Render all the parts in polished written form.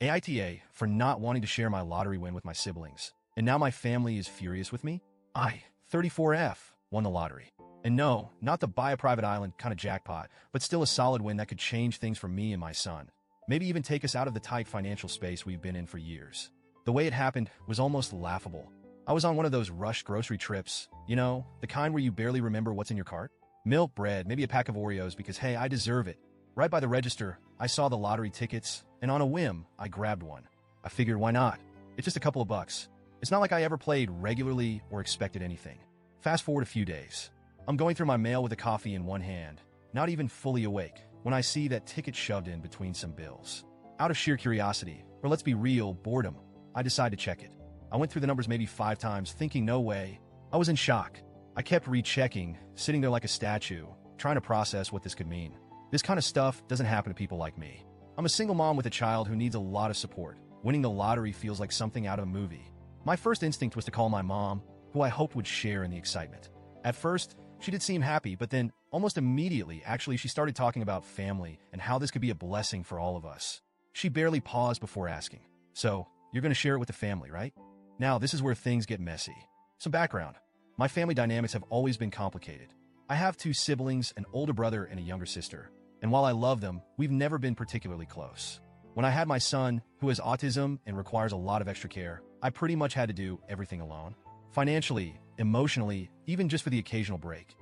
AITA for not wanting to share my lottery win with my siblings. And now my family is furious with me? I, 34F, won the lottery. And no, not the buy a private island kind of jackpot, but still a solid win that could change things for me and my son. Maybe even take us out of the tight financial space we've been in for years. The way it happened was almost laughable. I was on one of those rushed grocery trips, the kind where you barely remember what's in your cart. Milk, bread, maybe a pack of Oreos because, hey, I deserve it. Right by the register, I saw the lottery tickets, and on a whim, I grabbed one. I figured, why not? It's just a couple of bucks. It's not like I ever played regularly or expected anything. Fast forward a few days. I'm going through my mail with a coffee in one hand, not even fully awake, when I see that ticket shoved in between some bills. Out of sheer curiosity, or let's be real, boredom, I decide to check it. I went through the numbers maybe 5 times, thinking no way. I was in shock. I kept rechecking, sitting there like a statue, trying to process what this could mean. This kind of stuff doesn't happen to people like me. I'm a single mom with a child who needs a lot of support. Winning the lottery feels like something out of a movie. My first instinct was to call my mom, who I hoped would share in the excitement. At first, she did seem happy, but then, almost immediately, she started talking about family and how this could be a blessing for all of us. She barely paused before asking, "So, you're going to share it with the family, right?" Now, this is where things get messy. Some background. My family dynamics have always been complicated. I have 2 siblings, an older brother and a younger sister. And while I love them, we've never been particularly close. When I had my son, who has autism and requires a lot of extra care, I pretty much had to do everything alone. Financially, emotionally, even just for the occasional break.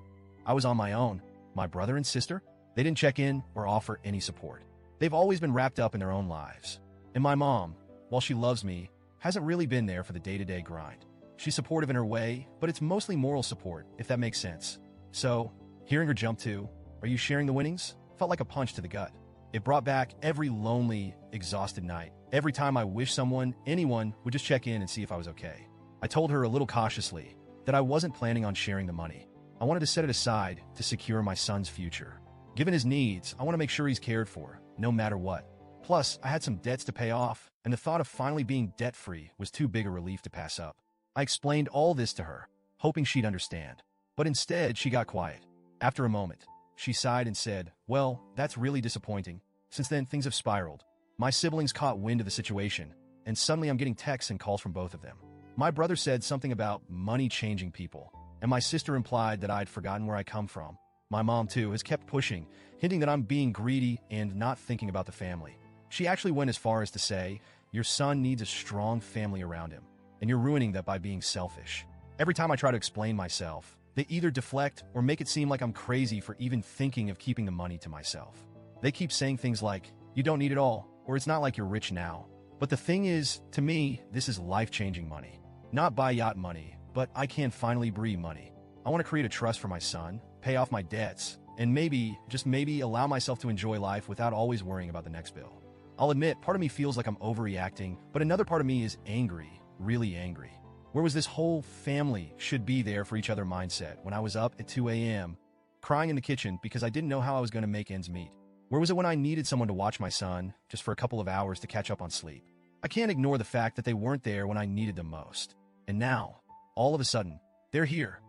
I was on my own. My brother and sister, they didn't check in or offer any support. They've always been wrapped up in their own lives. And my mom, while she loves me, hasn't really been there for the day-to-day grind. She's supportive in her way, but it's mostly moral support, if that makes sense. So, hearing her jump to, "Are you sharing the winnings?" felt like a punch to the gut. It brought back every lonely, exhausted night. Every time I wished anyone would just check in and see if I was okay. I told her a little cautiously that I wasn't planning on sharing the money. I wanted to set it aside to secure my son's future. Given his needs, I want to make sure he's cared for, no matter what. Plus, I had some debts to pay off, and the thought of finally being debt-free was too big a relief to pass up. I explained all this to her, hoping she'd understand. But instead, she got quiet. After a moment, she sighed and said, "Well, that's really disappointing. Since then, things have spiraled. My siblings caught wind of the situation, and suddenly I'm getting texts and calls from both of them. My brother said something about money changing people, and my sister implied that I'd forgotten where I come from. My mom, too, has kept pushing, hinting that I'm being greedy and not thinking about the family. She actually went as far as to say, 'Your son needs a strong family around him, and you're ruining that by being selfish.' Every time I try to explain myself, they either deflect or make it seem like I'm crazy for even thinking of keeping the money to myself. They keep saying things like, 'You don't need it all,' or 'It's not like you're rich now.' But the thing is, to me, this is life-changing money. Not buy yacht money, but I can finally breathe money. I want to create a trust for my son, pay off my debts, and maybe, just maybe, allow myself to enjoy life without always worrying about the next bill. I'll admit, part of me feels like I'm overreacting, but another part of me is angry, really angry. Where was this whole family should be there for each other mindset when I was up at 2 a.m., crying in the kitchen because I didn't know how I was going to make ends meet? Where was it when I needed someone to watch my son just for a couple of hours to catch up on sleep? I can't ignore the fact that they weren't there when I needed them most. And now, all of a sudden, they're here.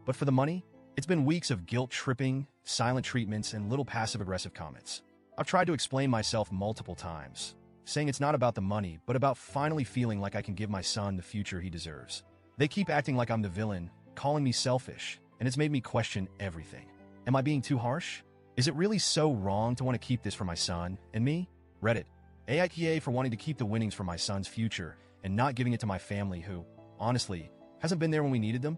But for the money, it's been weeks of guilt-tripping, silent treatments, and little passive-aggressive comments. I've tried to explain myself multiple times, saying it's not about the money, but about finally feeling like I can give my son the future he deserves. They keep acting like I'm the villain, calling me selfish, and it's made me question everything. Am I being too harsh? Is it really so wrong to want to keep this for my son and me? Reddit. AITA for wanting to keep the winnings for my son's future and not giving it to my family who, honestly, hasn't been there when we needed them?